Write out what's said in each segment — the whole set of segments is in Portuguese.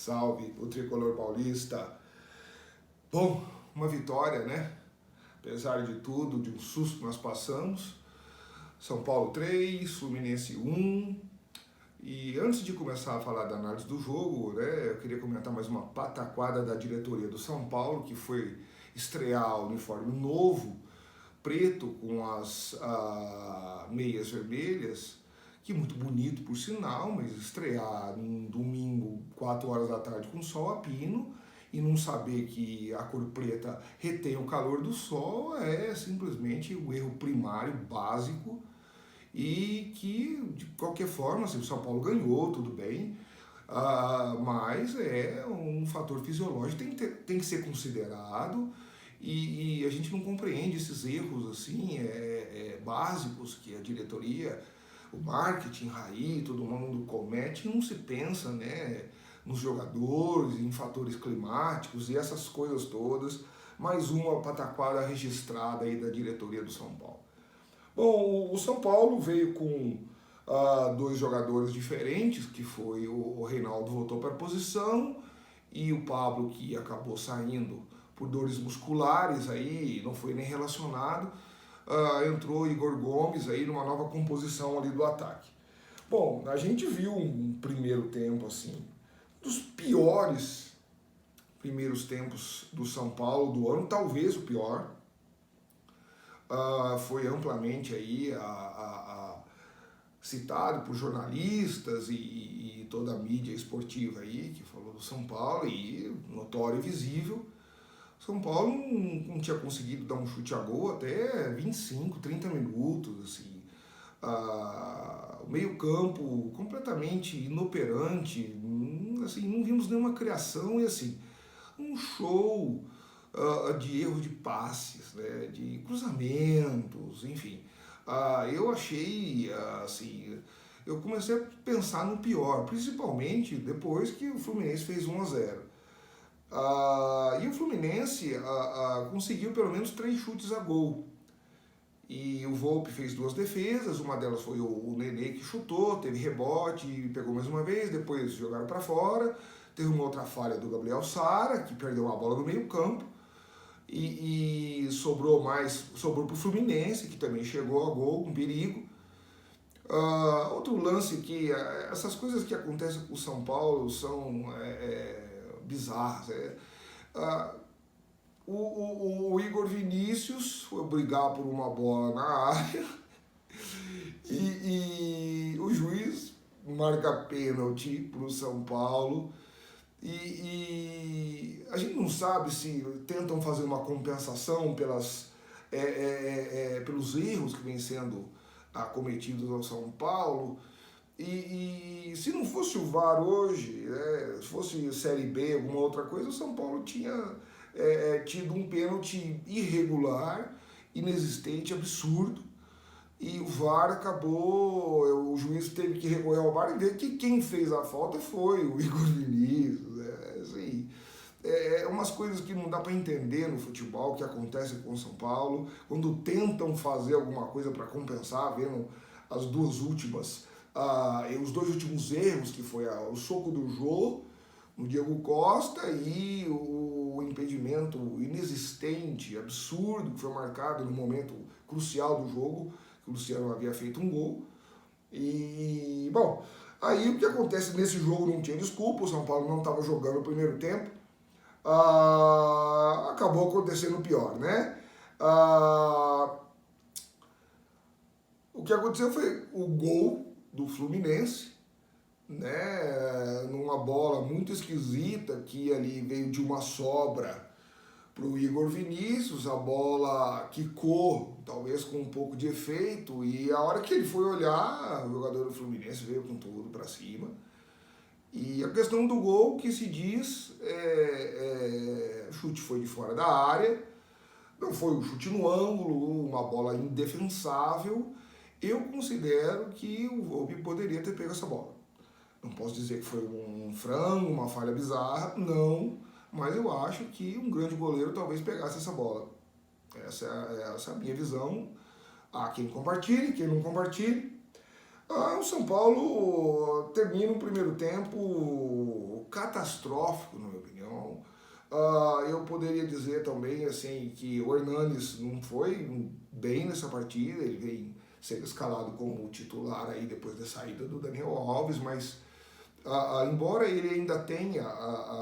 salve o tricolor paulista. Bom, uma vitória, né? Apesar de tudo, de um susto que nós passamos. São Paulo 3, Fluminense 1. E antes de começar a falar da análise do jogo, né, eu queria comentar mais uma pataquada da diretoria do São Paulo, que foi estrear o uniforme novo, preto, com as meias vermelhas, que muito bonito por sinal, mas estrear num domingo, 4 horas da tarde, com sol a pino, e não saber que a cor preta retém o calor do sol é simplesmente um erro primário, básico, e que, de qualquer forma, assim, o São Paulo ganhou, tudo bem, mas é um fator fisiológico, tem que ser considerado, e a gente não compreende esses erros assim, básicos que a diretoria, o marketing, Raí, todo mundo comete, e não se pensa, né, nos jogadores, em fatores climáticos e essas coisas todas. Mais uma pataquada registrada aí da diretoria do São Paulo. Bom, o São Paulo veio com 2 jogadores diferentes, que foi o Reinaldo voltou para a posição e o Pablo, que acabou saindo por dores musculares, aí não foi nem relacionado, entrou Igor Gomes aí numa nova composição ali do ataque. Bom, a gente viu um primeiro tempo assim, dos piores primeiros tempos do São Paulo do ano, talvez o pior. Foi amplamente aí citado por jornalistas e toda a mídia esportiva aí que falou do São Paulo, e notório e visível. São Paulo não tinha conseguido dar um chute a gol até 25, 30 minutos, assim. O meio-campo completamente inoperante, assim, não vimos nenhuma criação e assim, um show de erro de passes, né, de cruzamentos, enfim. Eu achei, assim, eu comecei a pensar no pior, principalmente depois que o Fluminense fez 1-0. E o Fluminense conseguiu pelo menos 3 chutes a gol. E o Volpi fez 2 defesas, uma delas foi o Nenê que chutou, teve rebote, pegou mais uma vez, depois jogaram para fora. Teve uma outra falha do Gabriel Sara, que perdeu uma bola no meio campo. E sobrou para o Fluminense, que também chegou a gol com perigo. Outro lance que essas coisas que acontecem com o São Paulo são bizarras. O Igor Vinícius foi brigar por uma bola na área e o juiz marca pênalti para o São Paulo. E a gente não sabe se tentam fazer uma compensação pelos erros que vêm sendo cometidos ao São Paulo. E se não fosse o VAR hoje, se fosse Série B, alguma outra coisa, o São Paulo tinha tido um pênalti irregular, inexistente, absurdo. E o VAR acabou, o juiz teve que recorrer ao VAR e ver que quem fez a falta foi o Igor Vinícius. Assim, umas coisas que não dá para entender no futebol, que acontece com o São Paulo, quando tentam fazer alguma coisa para compensar, vendo as duas últimas, os 2 últimos erros, que foi o soco do Jô no Diego Costa e o impedimento inexistente, absurdo, que foi marcado no momento crucial do jogo, que o Luciano havia feito um gol. E, bom, aí o que acontece nesse jogo não tinha desculpa, o São Paulo não estava jogando o primeiro tempo, acabou acontecendo o pior, né? O que aconteceu foi o gol do Fluminense, né, numa bola muito esquisita que ali veio de uma sobra para o Igor Vinícius, a bola quicou, talvez com um pouco de efeito, e a hora que ele foi olhar, o jogador do Fluminense veio com tudo para cima. E a questão do gol, que se diz, o chute foi de fora da área, não foi um chute no ângulo, uma bola indefensável. Eu considero que o Volpi poderia ter pego essa bola. Não posso dizer que foi um frango, uma falha bizarra, não, mas eu acho que um grande goleiro talvez pegasse essa bola. Essa é a minha visão. Há quem compartilhe, quem não compartilhe. O São Paulo termina o primeiro tempo catastrófico, na minha opinião. Eu poderia dizer também assim que o Hernanes não foi bem nessa partida, ele vem sendo escalado como titular aí depois da saída do Daniel Alves, mas embora ele ainda tenha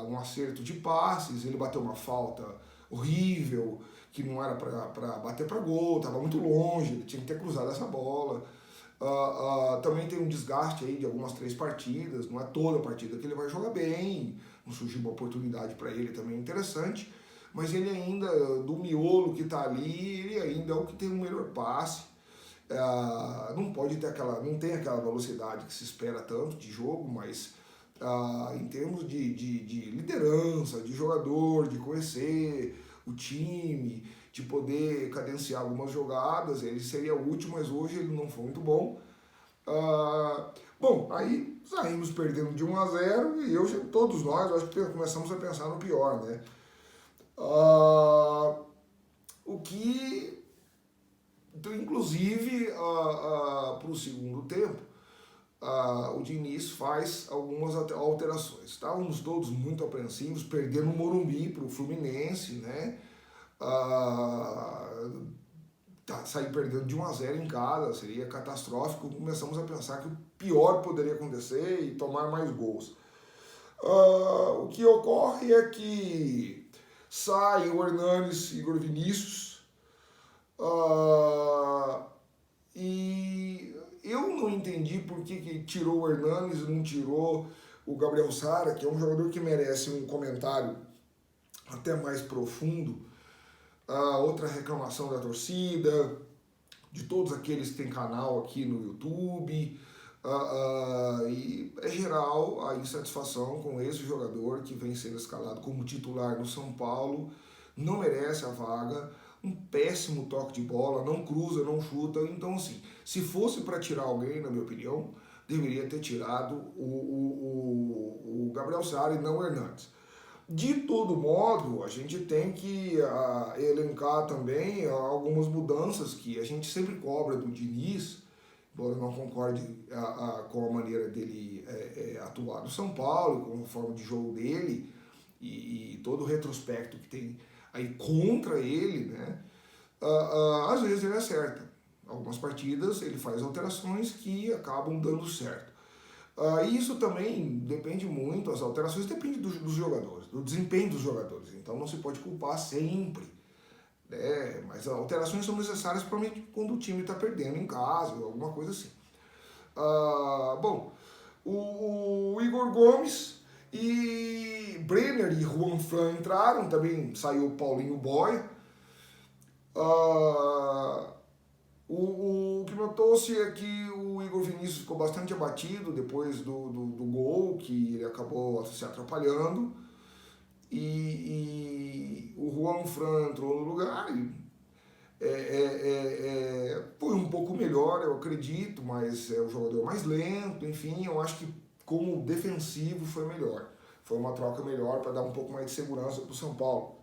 um acerto de passes, ele bateu uma falta horrível, que não era para bater para gol, estava muito longe, ele tinha que ter cruzado essa bola. Também tem um desgaste aí de algumas 3 partidas, não é toda partida que ele vai jogar bem, não surgiu uma oportunidade para ele também interessante, mas ele ainda, do miolo que está ali, ele ainda é o que tem o melhor passe. Não pode ter não tem aquela velocidade que se espera tanto de jogo, mas em termos de liderança, de jogador, de conhecer o time, de poder cadenciar algumas jogadas, ele seria útil, mas hoje ele não foi muito bom. Bom, aí saímos perdendo de 1-0 e todos nós acho que começamos a pensar no pior, né? O que, inclusive, para o segundo tempo, o Diniz faz algumas alterações. Estávamos todos muito apreensivos, perdendo o Morumbi para o Fluminense, né? Sair perdendo de 1-0 em casa seria catastrófico. Começamos a pensar que o pior poderia acontecer e tomar mais gols. O que ocorre é que sai o Hernanes e Igor Vinícius, e eu não entendi por que tirou o Hernanes e não tirou o Gabriel Sara, que é um jogador que merece um comentário até mais profundo. Outra reclamação da torcida, de todos aqueles que têm canal aqui no YouTube, e é geral a insatisfação com esse jogador que vem sendo escalado como titular no São Paulo, não merece a vaga, um péssimo toque de bola, não cruza, não chuta. Então, assim, se fosse para tirar alguém, na minha opinião, deveria ter tirado o Gabriel Sara e não o Hernanes. De todo modo, a gente tem que elencar também algumas mudanças que a gente sempre cobra do Diniz, embora eu não concorde com a maneira dele atuar no São Paulo, com a forma de jogo dele e todo o retrospecto que tem aí contra ele, né? Às vezes ele acerta. Algumas partidas ele faz alterações que acabam dando certo. Isso também depende muito, as alterações dependem dos jogadores, do desempenho dos jogadores, então não se pode culpar sempre, né? Mas as alterações são necessárias principalmente quando o time está perdendo em casa ou alguma coisa assim. Bom, o Igor Gomes e Brenner e Juan Fran entraram, também saiu o Paulinho Boia. O que notou-se é que o Igor Vinícius ficou bastante abatido depois do gol, que ele acabou se atrapalhando, e o Juan Fran entrou no lugar e foi um pouco melhor, eu acredito, mas é o jogador mais lento, enfim, eu acho que como defensivo foi melhor, foi uma troca melhor para dar um pouco mais de segurança para o São Paulo.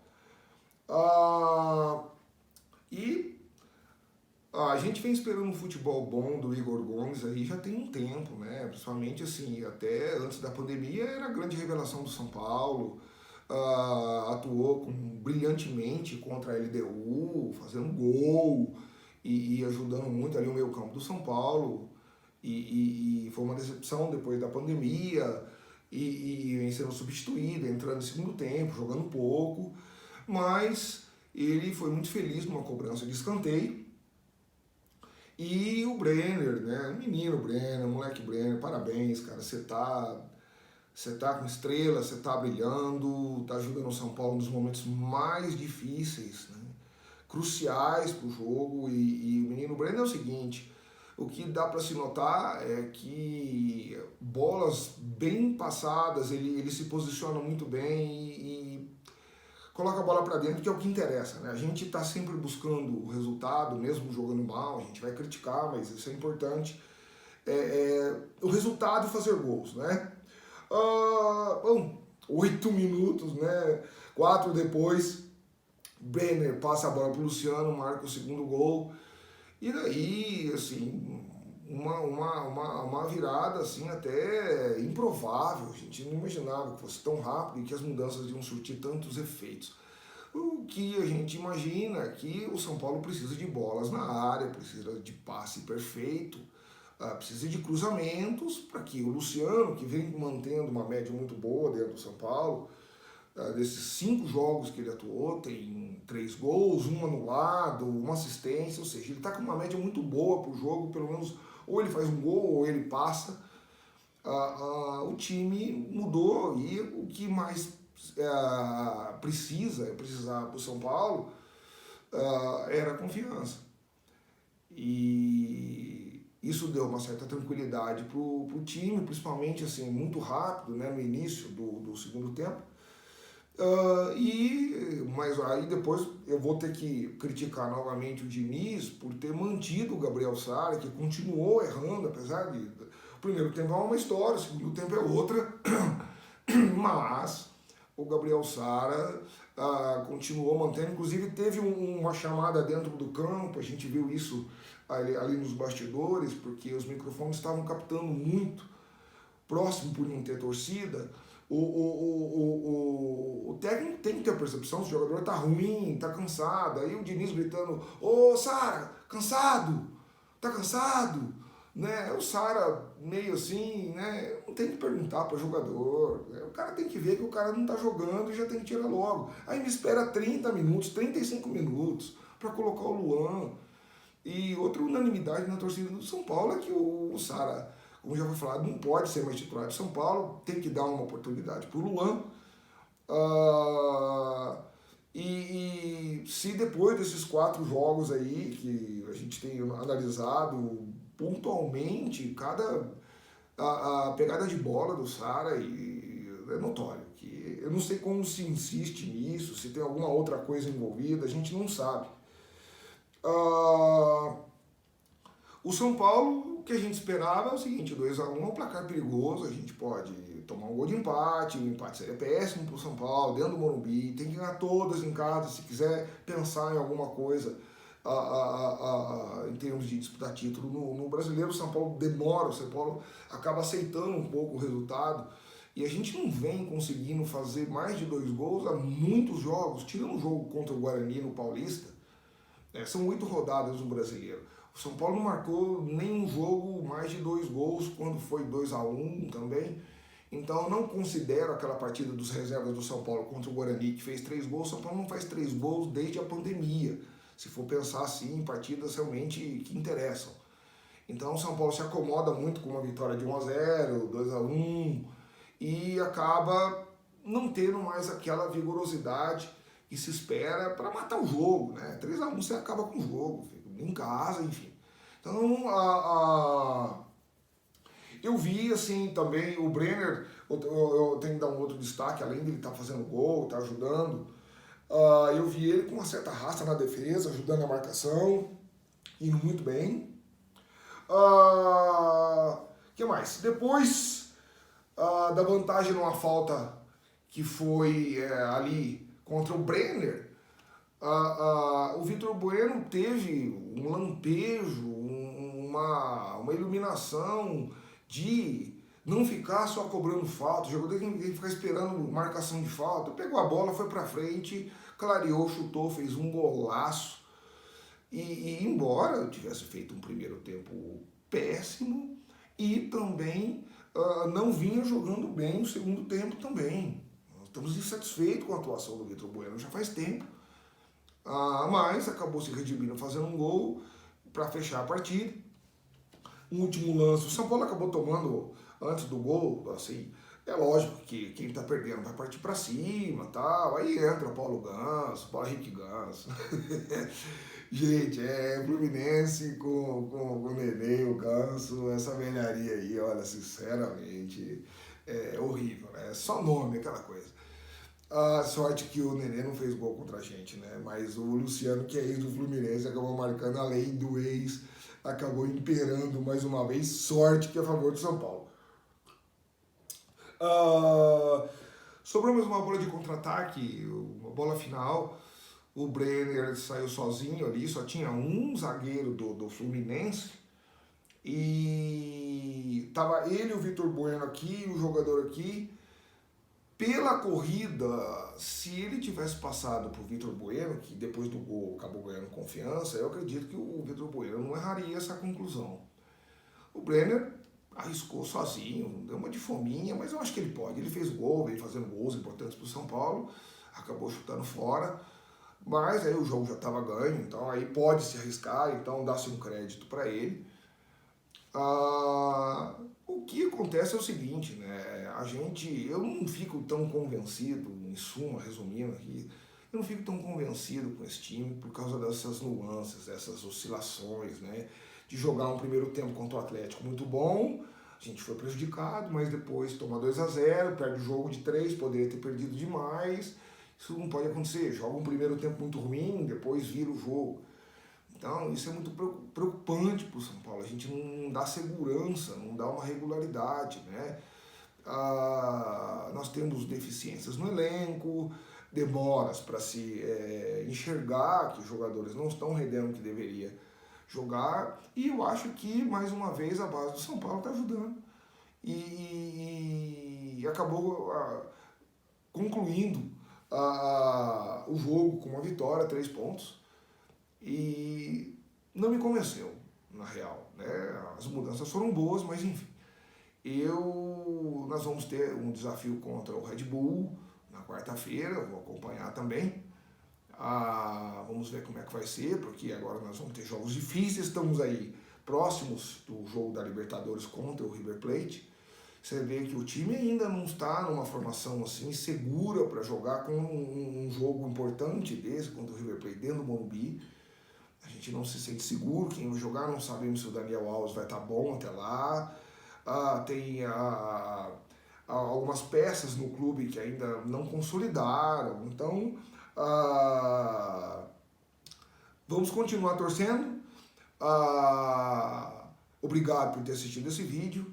A gente vem esperando um futebol bom do Igor Gomes aí já tem um tempo, né? Principalmente assim, até antes da pandemia era a grande revelação do São Paulo. Atuou brilhantemente contra a LDU, fazendo gol e ajudando muito ali o meio campo do São Paulo. E foi uma decepção depois da pandemia e vem sendo substituído, entrando no segundo tempo, jogando pouco. Mas ele foi muito feliz numa cobrança de escanteio. E o Brenner, né? O menino Brenner, o moleque Brenner, parabéns, cara. Você tá com estrela, você tá brilhando, tá ajudando o São Paulo nos momentos mais difíceis, né? Cruciais pro jogo. E o menino Brenner é o seguinte: o que dá para se notar é que bolas bem passadas, ele se posiciona muito bem e coloca a bola para dentro, que é o que interessa, né? A gente está sempre buscando o resultado, mesmo jogando mal, a gente vai criticar, mas isso é importante. O resultado é fazer gols, né? Bom, 8 minutos, né? 4 depois, Brenner passa a bola para o Luciano, marca o segundo gol. E daí, assim, uma virada assim até improvável. A gente não imaginava que fosse tão rápido e que as mudanças iam surtir tantos efeitos. O que a gente imagina é que o São Paulo precisa de bolas na área, precisa de passe perfeito, precisa de cruzamentos para que o Luciano, que vem mantendo uma média muito boa dentro do São Paulo, desses 5 jogos que ele atuou, tem 3 gols, um anulado, uma assistência, ou seja, ele está com uma média muito boa para o jogo, pelo menos ou ele faz um gol ou ele passa. O time mudou e o que mais precisava para o São Paulo era confiança. E isso deu uma certa tranquilidade para o time, principalmente assim, muito rápido, né, no início do segundo tempo. Mas aí depois eu vou ter que criticar novamente o Diniz por ter mantido o Gabriel Sara, que continuou errando, apesar de o primeiro tempo é uma história, o segundo tempo é outra, mas o Gabriel Sara continuou mantendo, inclusive teve uma chamada dentro do campo, a gente viu isso ali nos bastidores, porque os microfones estavam captando muito, próximo por não ter torcida. O técnico tem que ter a percepção se o jogador tá ruim, tá cansado. Aí o Diniz gritando: Ô Sara, cansado, tá cansado? Né? O Sara meio assim, né? Não tem que perguntar para o jogador. Né? O cara tem que ver que o cara não tá jogando e já tem que tirar logo. Aí me espera 30 minutos, 35 minutos para colocar o Luan. E outra unanimidade na torcida do São Paulo é que o Sara, como já foi falado, não pode ser mais titular de São Paulo, tem que dar uma oportunidade para o Luan. E se depois desses 4 jogos aí, que a gente tem analisado pontualmente, cada a pegada de bola do Sara é notório. Que eu não sei como se insiste nisso, se tem alguma outra coisa envolvida, a gente não sabe. O São Paulo, o que a gente esperava é o seguinte: 2-1 é um placar perigoso, a gente pode tomar um gol de empate, o empate seria péssimo para o São Paulo, dentro do Morumbi, tem que ganhar todas em casa, se quiser pensar em alguma coisa em termos de disputar título. No Brasileiro, o São Paulo demora, o São Paulo acaba aceitando um pouco o resultado, e a gente não vem conseguindo fazer mais de 2 gols há muitos jogos, tirando o jogo contra o Guarani no Paulista, são 8 rodadas no Brasileiro. O São Paulo não marcou nenhum jogo mais de 2 gols, quando foi 2-1 também. Então eu não considero aquela partida dos reservas do São Paulo contra o Guarani, que fez 3 gols. O São Paulo não faz 3 gols desde a pandemia, se for pensar assim em partidas realmente que interessam. Então o São Paulo se acomoda muito com uma vitória de 1-0, 2-1 e acaba não tendo mais aquela vigorosidade que se espera para matar o jogo, né? 3-1 você acaba com o jogo, em casa, enfim. Então, eu vi, assim, também o Brenner, eu tenho que dar um outro destaque, além de ele estar fazendo gol, estar ajudando, eu vi ele com uma certa raça na defesa, ajudando a marcação, indo muito bem. Que mais? Depois da vantagem numa falta que foi ali contra o Brenner, o Vitor Bueno teve um lampejo, uma iluminação de não ficar só cobrando falta, o jogador tem que ficar esperando marcação de falta. Pegou a bola, foi pra frente, clareou, chutou, fez um golaço. E embora eu tivesse feito um primeiro tempo péssimo e também não vinha jogando bem o segundo tempo também. Nós estamos insatisfeitos com a atuação do Vitor Bueno já faz tempo. Mas acabou se redimindo fazendo um gol para fechar a partida. O último lance, o São Paulo acabou tomando antes do gol, assim, é lógico que quem tá perdendo vai partir para cima, tal. Aí entra o Paulo Ganso, Paulo Henrique Ganso. Gente, Fluminense com o Nenê, o Ganso, essa velharia aí, olha, sinceramente, é horrível, né? É só nome, aquela coisa. A sorte que o Nenê não fez gol contra a gente, né? Mas o Luciano, que é ex do Fluminense, acabou marcando a lei do ex, acabou imperando mais uma vez. Sorte que é a favor do São Paulo. Sobrou mais uma bola de contra-ataque, uma bola final. O Brenner saiu sozinho ali, só tinha um zagueiro do Fluminense. E tava ele e o Vitor Bueno aqui, o jogador aqui. Pela corrida, se ele tivesse passado por Vitor Bueno, que depois do gol acabou ganhando confiança, eu acredito que o Vitor Bueno não erraria essa conclusão. O Brenner arriscou sozinho, deu uma de fominha, mas eu acho que ele pode. Ele fez gol, veio fazendo gols importantes para o São Paulo, acabou chutando fora, mas aí o jogo já estava ganho, então aí pode se arriscar, então dá-se um crédito para ele. O que acontece é o seguinte, né? Eu não fico tão convencido, em suma, resumindo aqui, eu não fico tão convencido com esse time por causa dessas nuances, dessas oscilações, né? De jogar um primeiro tempo contra o Atlético muito bom, a gente foi prejudicado, mas depois toma 2-0, perde o jogo de 3, poderia ter perdido demais. Isso não pode acontecer, joga um primeiro tempo muito ruim, depois vira o jogo. Então, isso é muito preocupante para o São Paulo. A gente não dá segurança, não dá uma regularidade, né? Nós temos deficiências no elenco, demoras para se enxergar que os jogadores não estão rendendo o que deveria jogar. E eu acho que, mais uma vez, a base do São Paulo está ajudando. E acabou concluindo o jogo com uma vitória, 3 pontos. E não me convenceu, na real, né? As mudanças foram boas, mas enfim. Nós vamos ter um desafio contra o Red Bull na quarta-feira, vou acompanhar também. Vamos ver como é que vai ser, porque agora nós vamos ter jogos difíceis, estamos aí próximos do jogo da Libertadores contra o River Plate. Você vê que o time ainda não está numa formação assim segura para jogar com um jogo importante desse contra o River Plate dentro do Morumbi. A gente não se sente seguro, quem vai jogar, não sabemos se o Daniel Alves vai estar bom até lá. Tem algumas peças no clube que ainda não consolidaram. Então, vamos continuar torcendo. Obrigado por ter assistido esse vídeo.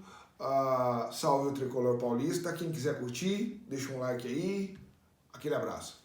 Salve o Tricolor Paulista. Quem quiser curtir, deixa um like aí. Aquele abraço.